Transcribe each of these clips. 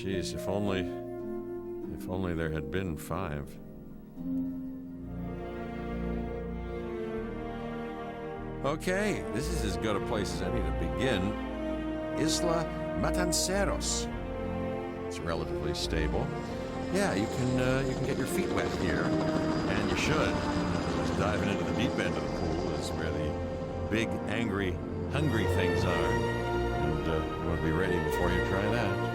Geez, if only there had been 5. Okay, this is as good a place as any to begin. Isla Matanceros. It's relatively stable. Yeah, you can get your feet wet here, and you should. Just diving into the deep end of the pool is where the big, angry, hungry things are, and you want to be ready before you try that.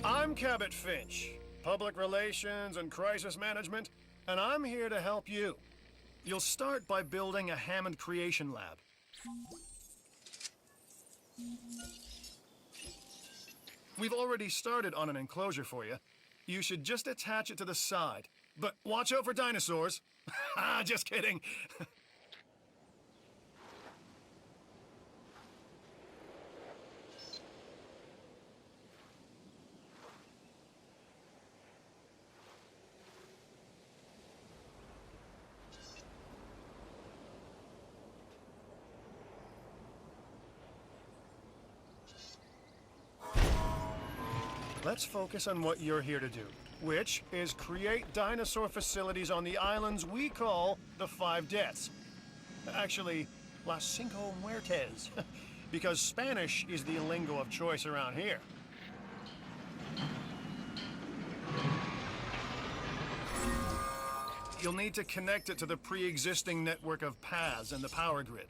I'm Cabot Finch, Public Relations and Crisis Management, and I'm here to help you. You'll start by building a Hammond Creation Lab. We've already started on an enclosure for you. You should just attach it to the side. But watch out for dinosaurs. Just kidding. Let's focus on what you're here to do, which is create dinosaur facilities on the islands we call the 5 Deaths. Actually, Las Cinco Muertes, because Spanish is the lingo of choice around here. You'll need to connect it to the pre-existing network of paths and the power grid.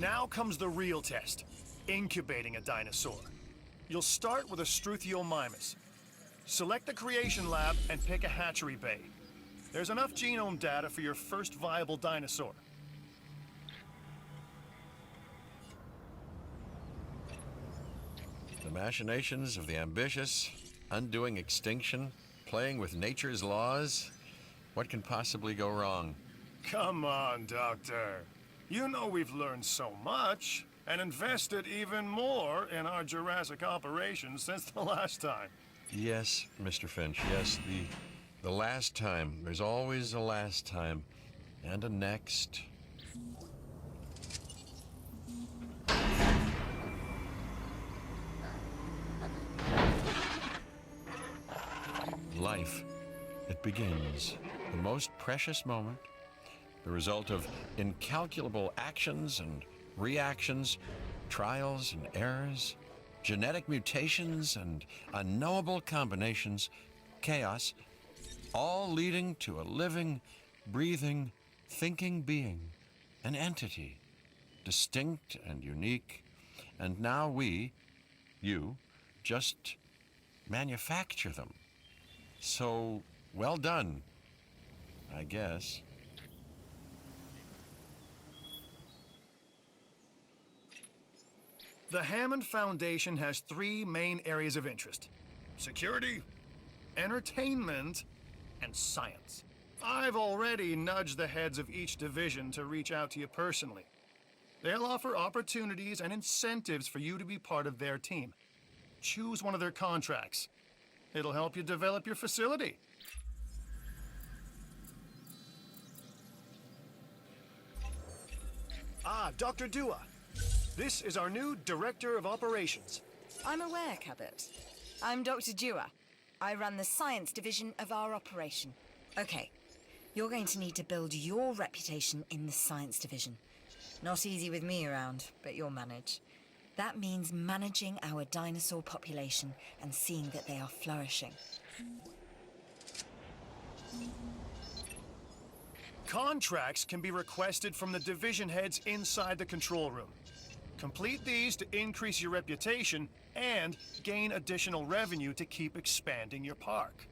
Now comes the real test, incubating a dinosaur. You'll start with a Struthiomimus. Select the creation lab and pick a hatchery bay. There's enough genome data for your first viable dinosaur. The machinations of the ambitious, undoing extinction, playing with nature's laws. What can possibly go wrong? Come on, Doctor. You know we've learned so much and invested even more in our Jurassic operations since the last time. Yes, Mr. Finch, yes, the last time. There's always a last time. And a next. Life. It begins. The most precious moment. The result of incalculable actions and reactions, trials and errors, genetic mutations and unknowable combinations, chaos, all leading to a living, breathing, thinking being, an entity, distinct and unique. And now we, you, just manufacture them. So, well done, I guess. The Hammond Foundation has 3 main areas of interest: security, entertainment, and science. I've already nudged the heads of each division to reach out to you personally. They'll offer opportunities and incentives for you to be part of their team. Choose one of their contracts. It'll help you develop your facility. Dr. Dua. This is our new Director of Operations. I'm aware, Cabot. I'm Dr. Dua. I run the science division of our operation. Okay, you're going to need to build your reputation in the science division. Not easy with me around, but you'll manage. That means managing our dinosaur population and seeing that they are flourishing. Contracts can be requested from the division heads inside the control room. Complete these to increase your reputation and gain additional revenue to keep expanding your park.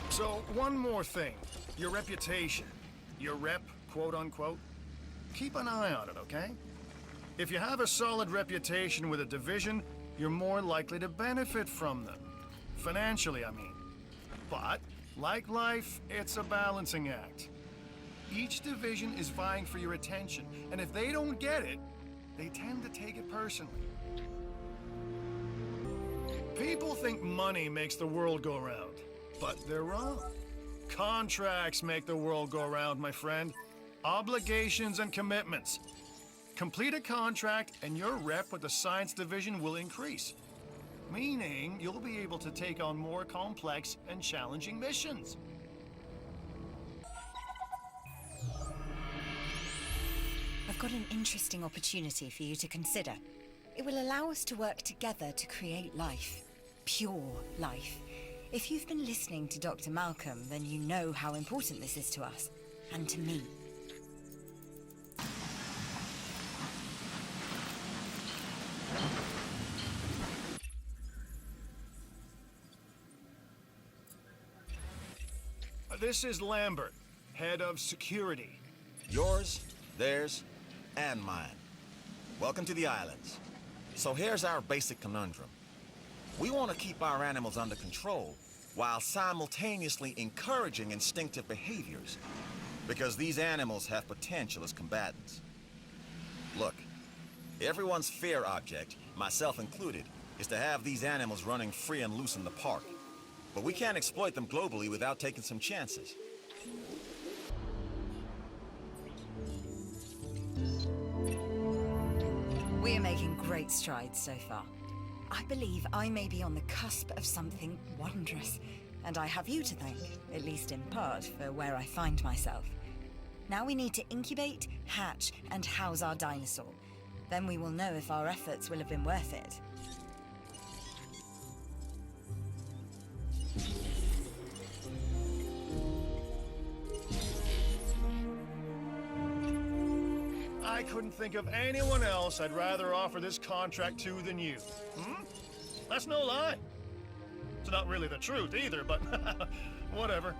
So, one more thing. Your reputation. Your rep, quote unquote. Keep an eye on it, okay? If you have a solid reputation with a division, you're more likely to benefit from them. Financially, I mean. But, like life, it's a balancing act. Each division is vying for your attention, and if they don't get it, they tend to take it personally. People think money makes the world go round, but they're wrong. Contracts make the world go round, my friend. Obligations and commitments. Complete a contract and your rep with the science division will increase. Meaning you'll be able to take on more complex and challenging missions. I've got an interesting opportunity for you to consider. It will allow us to work together to create life. Pure life. If you've been listening to Dr. Malcolm, then you know how important this is to us, and to me. This is Lambert, head of security. Yours, theirs, and mine. Welcome to the islands. So here's our basic conundrum. We want to keep our animals under control while simultaneously encouraging instinctive behaviors, because these animals have potential as combatants. Look, everyone's fear object, myself included, is to have these animals running free and loose in the park. But we can't exploit them globally without taking some chances. We are making great strides so far. I believe I may be on the cusp of something wondrous, and I have you to thank, at least in part, for where I find myself. Now we need to incubate, hatch, and house our dinosaur. Then we will know if our efforts will have been worth it. I couldn't think of anyone else I'd rather offer this contract to than you. Hmm? That's no lie. It's not really the truth either, but whatever.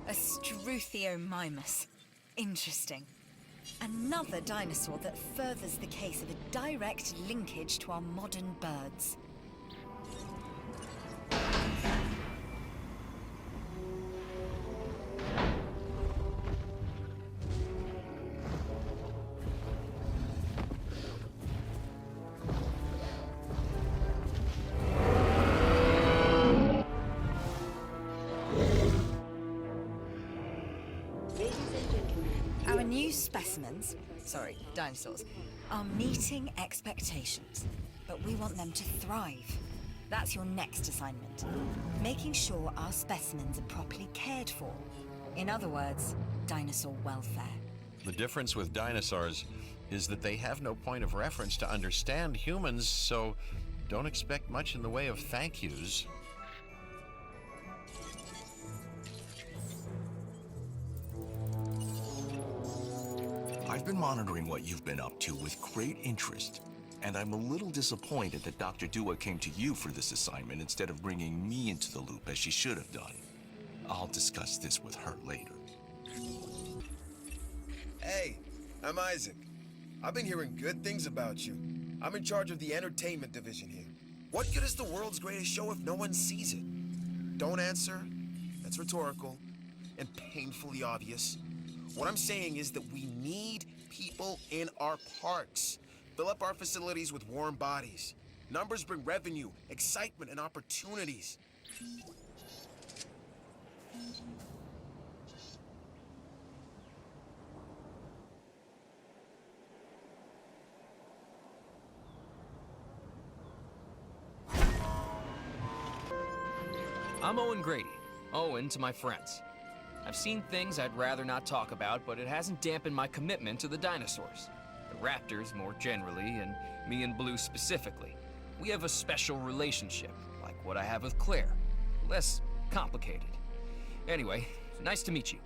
A Struthiomimus. Interesting. Another dinosaur that furthers the case of a direct linkage to our modern birds. Our new specimens, dinosaurs, are meeting expectations, but we want them to thrive. That's your next assignment. Making sure our specimens are properly cared for. In other words, dinosaur welfare. The difference with dinosaurs is that they have no point of reference to understand humans, so don't expect much in the way of thank yous. I've been monitoring what you've been up to with great interest, and I'm a little disappointed that Dr. Dua came to you for this assignment instead of bringing me into the loop as she should have done. I'll discuss this with her later. Hey, I'm Isaac. I've been hearing good things about you. I'm in charge of the entertainment division here. What good is the world's greatest show if no one sees it? Don't answer. That's rhetorical and painfully obvious. What I'm saying is that we need people in our parks. Fill up our facilities with warm bodies. Numbers bring revenue, excitement, and opportunities. I'm Owen Grady. Owen to my friends. I've seen things I'd rather not talk about, but it hasn't dampened my commitment to the dinosaurs. The raptors more generally, and me and Blue specifically. We have a special relationship, like what I have with Claire. Less complicated. Anyway, nice to meet you.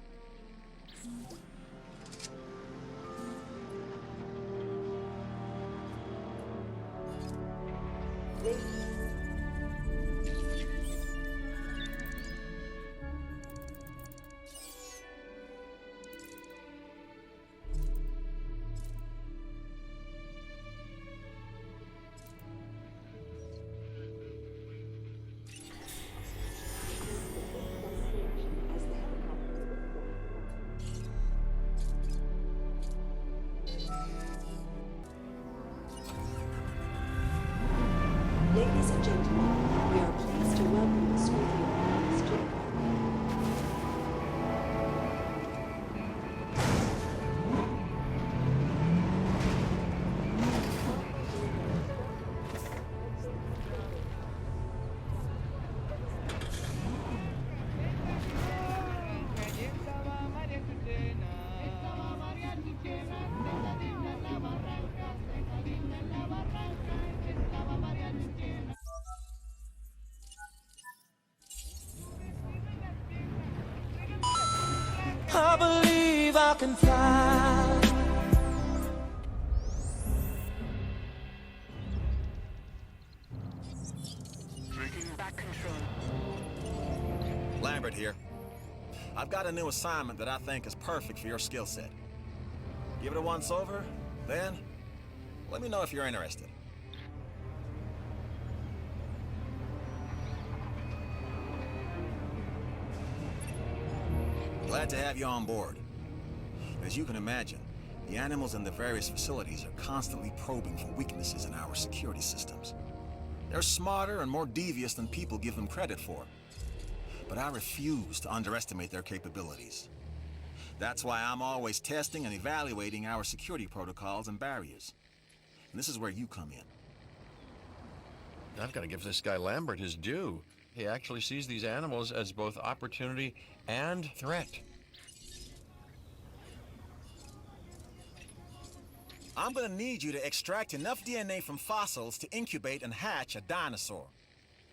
Ladies and gentlemen, we are pleased to welcome the Scorpion Islands to the park. I believe I can fly. Back control. Lambert here. I've got a new assignment that I think is perfect for your skill set. Give it a once over, then let me know if you're interested. Glad to have you on board. As you can imagine, the animals in the various facilities are constantly probing for weaknesses in our security systems. They're smarter and more devious than people give them credit for. But I refuse to underestimate their capabilities. That's why I'm always testing and evaluating our security protocols and barriers. And this is where you come in. I've got to give this guy Lambert his due. He actually sees these animals as both opportunity and threat. I'm gonna need you to extract enough DNA from fossils to incubate and hatch a dinosaur.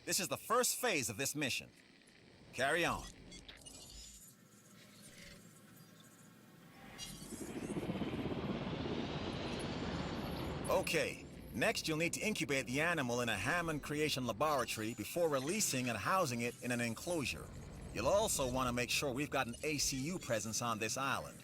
This is the first phase of this mission. Carry on. Okay, next you'll need to incubate the animal in a Hammond creation laboratory before releasing and housing it in an enclosure. You'll also want to make sure we've got an ACU presence on this island.